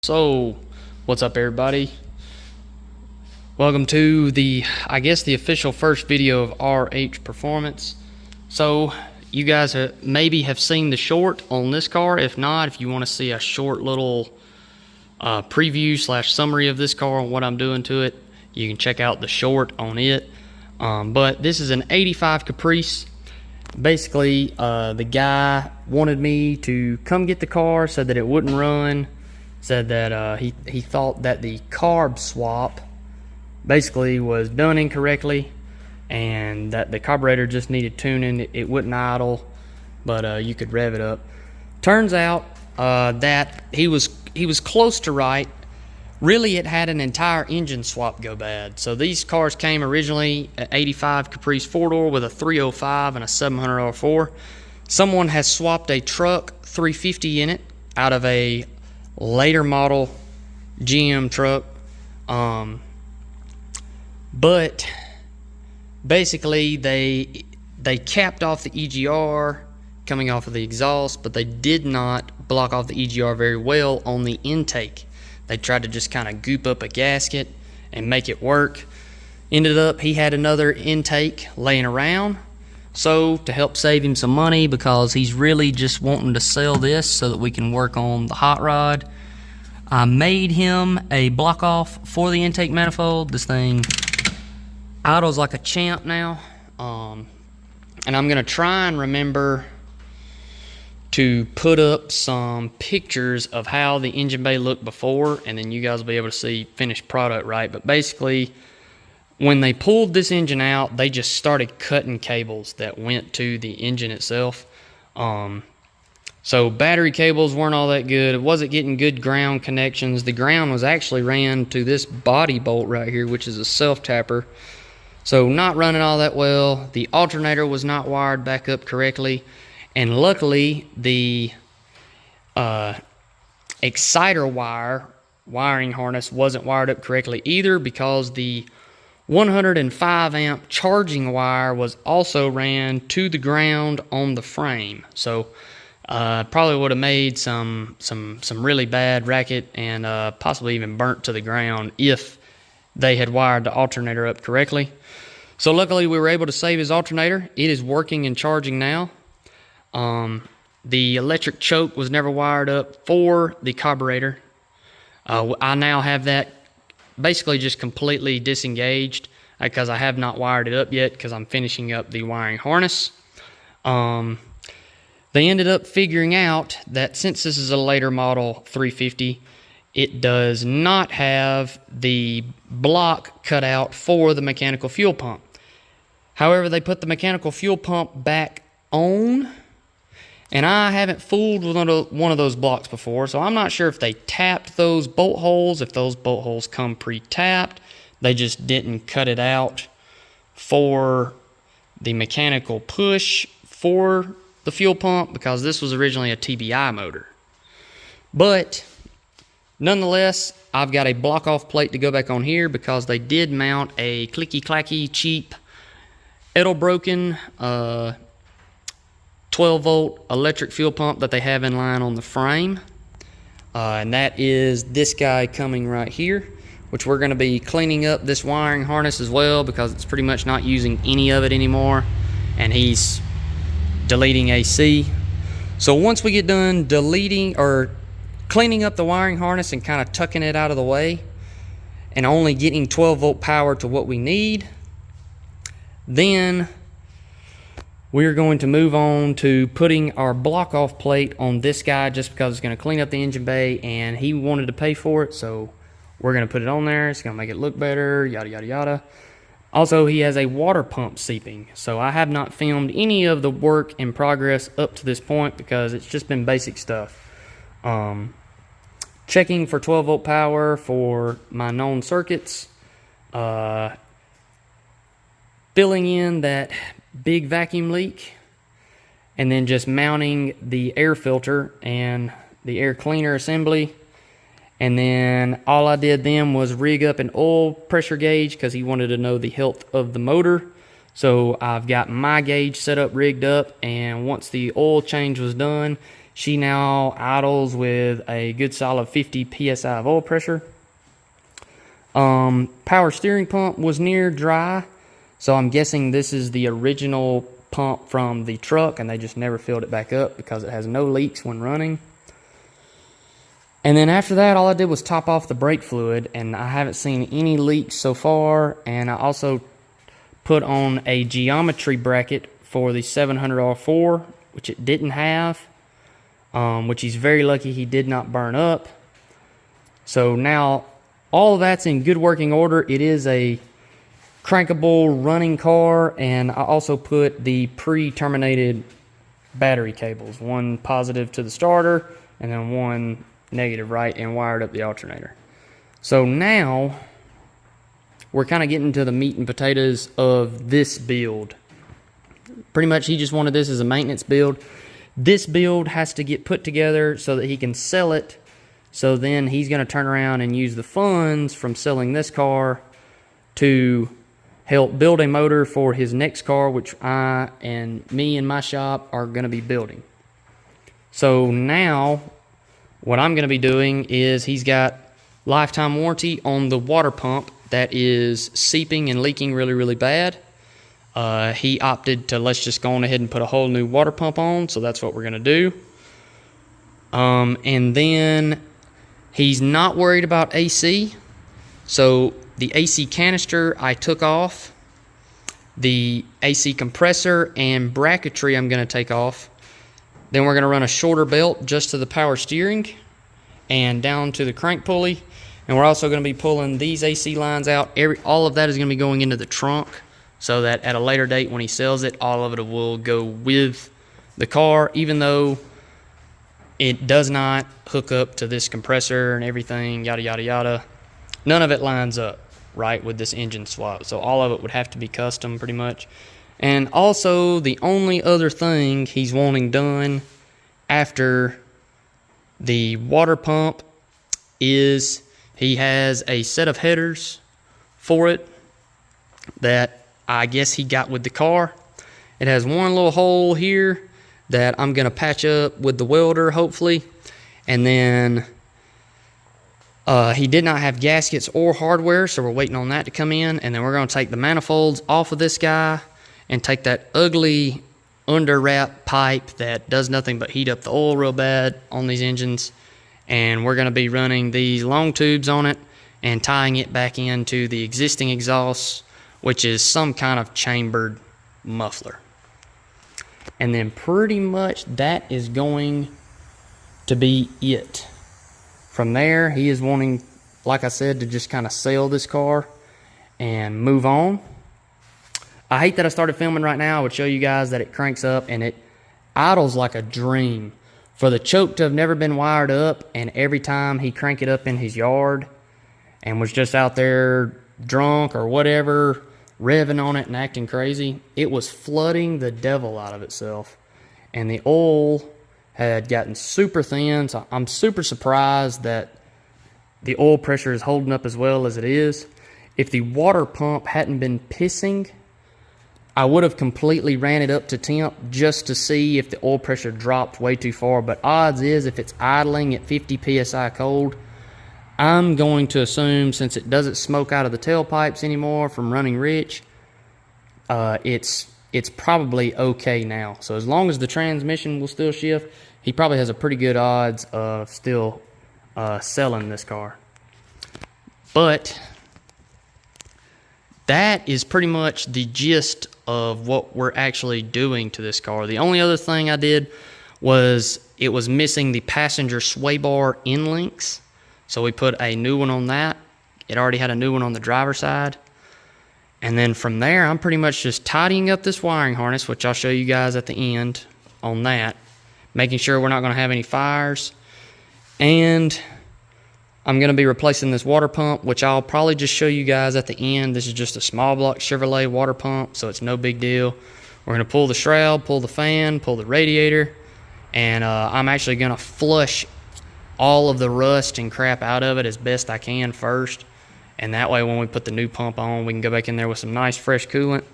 So, what's up everybody? Welcome to the official first video of RH Performance. So, you guys maybe have seen the short on this car. If not, if you want to see a short little preview / summary of this car and what I'm doing to it, you can check out the short on it. But this is an 85 Caprice. Basically, the guy wanted me to come get the car, said that it wouldn't run. Said that he thought that the carb swap basically was done incorrectly and that the carburetor just needed tuning. It wouldn't idle, but you could rev it up. Turns out that he was close to right. Really, it had an entire engine swap go bad. So these cars came originally at 85 Caprice 4-door with a 305 and a 700 R4. Someone has swapped a truck 350 in it out of a later model GM truck, but basically they capped off the EGR coming off of the exhaust, but they did not block off the EGR very well on the intake. They tried to just kind of goop up a gasket and make it work. Ended up he had another intake laying around. So to help save him some money, because he's really just wanting to sell this so that we can work on the hot rod, I made him a block off for the intake manifold. This thing idles like a champ now. And I'm gonna try and remember to put up some pictures of how the engine bay looked before, and then you guys will be able to see finished product, right? But basically, when they pulled this engine out, they just started cutting cables that went to the engine itself. So battery cables weren't all that good. It wasn't getting good ground connections. The ground was actually ran to this body bolt right here, which is a self-tapper. So not running all that well. The alternator was not wired back up correctly. And luckily, the exciter wiring harness wasn't wired up correctly either, because the 105 amp charging wire was also ran to the ground on the frame. So probably would have made some really bad racket and possibly even burnt to the ground if they had wired the alternator up correctly. So luckily we were able to save his alternator. It is working and charging now. The electric choke was never wired up for the carburetor. I now have that basically just completely disengaged because I have not wired it up yet, because I'm finishing up the wiring harness. They ended up figuring out that since this is a later model 350, it does not have the block cut out for the mechanical fuel pump. However, they put the mechanical fuel pump back on, and I haven't fooled with one of those blocks before, so I'm not sure if they tapped those bolt holes, if those bolt holes come pre-tapped. They just didn't cut it out for the mechanical push for the fuel pump, because this was originally a TBI motor. But nonetheless, I've got a block off plate to go back on here, because they did mount a clicky clacky cheap Edelbroken 12 volt electric fuel pump that they have in line on the frame, and that is this guy coming right here, which we're going to be cleaning up this wiring harness as well, because it's pretty much not using any of it anymore, and he's deleting AC. So once we get done deleting or cleaning up the wiring harness and kind of tucking it out of the way and only getting 12 volt power to what we need, then we're going to move on to putting our block off plate on this guy, just because it's going to clean up the engine bay and he wanted to pay for it, so we're going to put it on there. It's going to make it look better, yada yada yada. Also, he has a water pump seeping, so I have not filmed any of the work in progress up to this point, because it's just been basic stuff. Checking for 12 volt power for my known circuits, filling in that big vacuum leak, and then just mounting the air filter and the air cleaner assembly. And then all I did then was rig up an oil pressure gauge, because he wanted to know the health of the motor. So I've got my gauge set up, rigged up, and once the oil change was done, She now idles with a good solid 50 psi of oil pressure. Power steering pump was near dry, so I'm guessing this is the original pump from the truck and they just never filled it back up because it has no leaks when running. And then after that, all I did was top off the brake fluid, and I haven't seen any leaks so far. And I also put on a geometry bracket for the 700R4, which it didn't have, which he's very lucky he did not burn up. So now all of that's in good working order. It is a crankable running car, and I also put the pre-terminated battery cables, one positive to the starter and then one negative right, and wired up the alternator. So now we're kind of getting to the meat and potatoes of this build. Pretty much he just wanted this as a maintenance build. This build has to get put together so that he can sell it, so then he's going to turn around and use the funds from selling this car to help build a motor for his next car, which me and my shop are going to be building. So now what I'm going to be doing is, he's got lifetime warranty on the water pump that is seeping and leaking really, really bad. He opted to, let's just go on ahead and put a whole new water pump on, so that's what we're going to do. And then he's not worried about AC, so the AC canister I took off, the AC compressor and bracketry I'm going to take off. Then we're going to run a shorter belt just to the power steering and down to the crank pulley. And we're also going to be pulling these AC lines out. All of that is going to be going into the trunk, so that at a later date when he sells it, all of it will go with the car, even though it does not hook up to this compressor and everything, yada, yada, yada. None of it lines up right with this engine swap. So all of it would have to be custom pretty much. And also, the only other thing he's wanting done after the water pump is he has a set of headers for it that I guess he got with the car. It has one little hole here that I'm going to patch up with the welder, hopefully. And then he did not have gaskets or hardware, so we're waiting on that to come in. And then we're going to take the manifolds off of this guy and take that ugly under wrap pipe that does nothing but heat up the oil real bad on these engines. And we're going to be running these long tubes on it and tying it back into the existing exhaust, which is some kind of chambered muffler. And then pretty much that is going to be it. From there, he is wanting, like I said, to just kind of sell this car and move on. I hate that I started filming right now. I would show you guys that it cranks up and it idles like a dream. For the choke to have never been wired up, and every time he cranked it up in his yard and was just out there drunk or whatever, revving on it and acting crazy, it was flooding the devil out of itself. And the oil had gotten super thin, so I'm super surprised that the oil pressure is holding up as well as it is. If the water pump hadn't been pissing, I would have completely ran it up to temp just to see if the oil pressure dropped way too far. But odds is, if it's idling at 50 psi cold, I'm going to assume, since it doesn't smoke out of the tailpipes anymore from running rich, it's probably okay now. So as long as the transmission will still shift, he probably has a pretty good odds of still selling this car. But that is pretty much the gist of what we're actually doing to this car. The only other thing I did was, it was missing the passenger sway bar end links, so we put a new one on that. It already had a new one on the driver's side. And then from there, I'm pretty much just tidying up this wiring harness, which I'll show you guys at the end on that, making sure we're not going to have any fires. And I'm going to be replacing this water pump, which I'll probably just show you guys at the end. This is just a small block Chevrolet water pump, so it's no big deal. We're going to pull the shroud, pull the fan, pull the radiator, and I'm actually going to flush all of the rust and crap out of it as best I can first. And that way, when we put the new pump on, we can go back in there with some nice fresh coolant.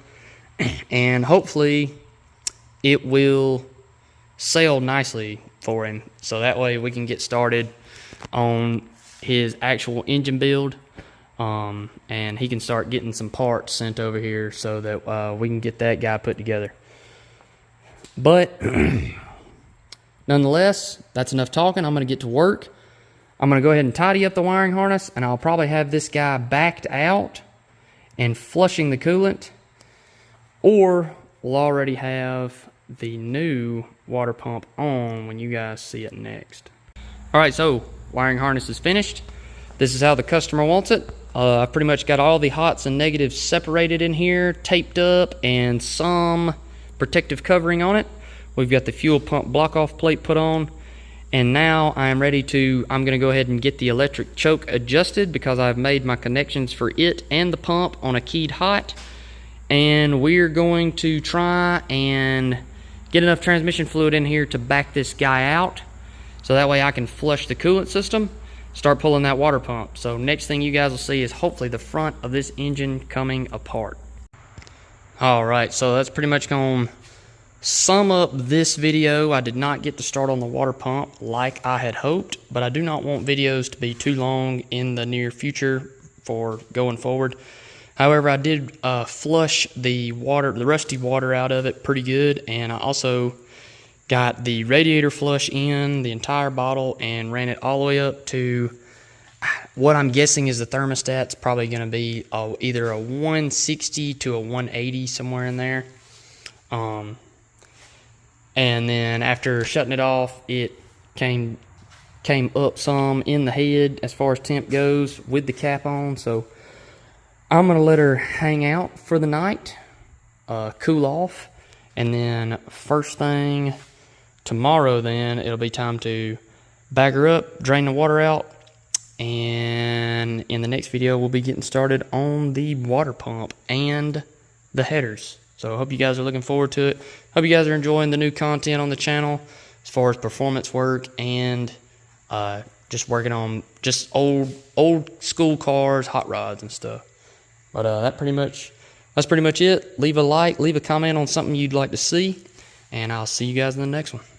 And hopefully, it will sail nicely for him, so that way we can get started on his actual engine build, and he can start getting some parts sent over here so that we can get that guy put together. But nonetheless, that's enough talking. I'm going to get to work. I'm going to go ahead and tidy up the wiring harness, and I'll probably have this guy backed out and flushing the coolant, or we'll already have the new water pump on when you guys see it next. All right, so wiring harness is finished. This is how the customer wants it. I've pretty much got all the hots and negatives separated in here, taped up, and some protective covering on it. We've got the fuel pump block-off plate put on, and now I'm going to go ahead and get the electric choke adjusted because I've made my connections for it and the pump on a keyed hot, and we're going to try and get enough transmission fluid in here to back this guy out, so that way I can flush the coolant system, start pulling that water pump. So next thing you guys will see is hopefully the front of this engine coming apart. Alright, so that's pretty much going to sum up this video. I did not get to start on the water pump like I had hoped, but I do not want videos to be too long in the near future for going forward. However, I did flush the rusty water out of it pretty good, and I also got the radiator flush in the entire bottle and ran it all the way up to what I'm guessing is the thermostat's probably going to be either a 160 to a 180, somewhere in there. And then after shutting it off, it came up some in the head as far as temp goes with the cap on. So I'm going to let her hang out for the night, cool off, and then first thing tomorrow, then it'll be time to back her up, drain the water out, and in the next video we'll be getting started on the water pump and the headers. So I hope you guys are looking forward to it. Hope you guys are enjoying the new content on the channel as far as performance work and just working on just old school cars, hot rods and stuff. But that's pretty much it. Leave a like, leave a comment on something you'd like to see, and I'll see you guys in the next one.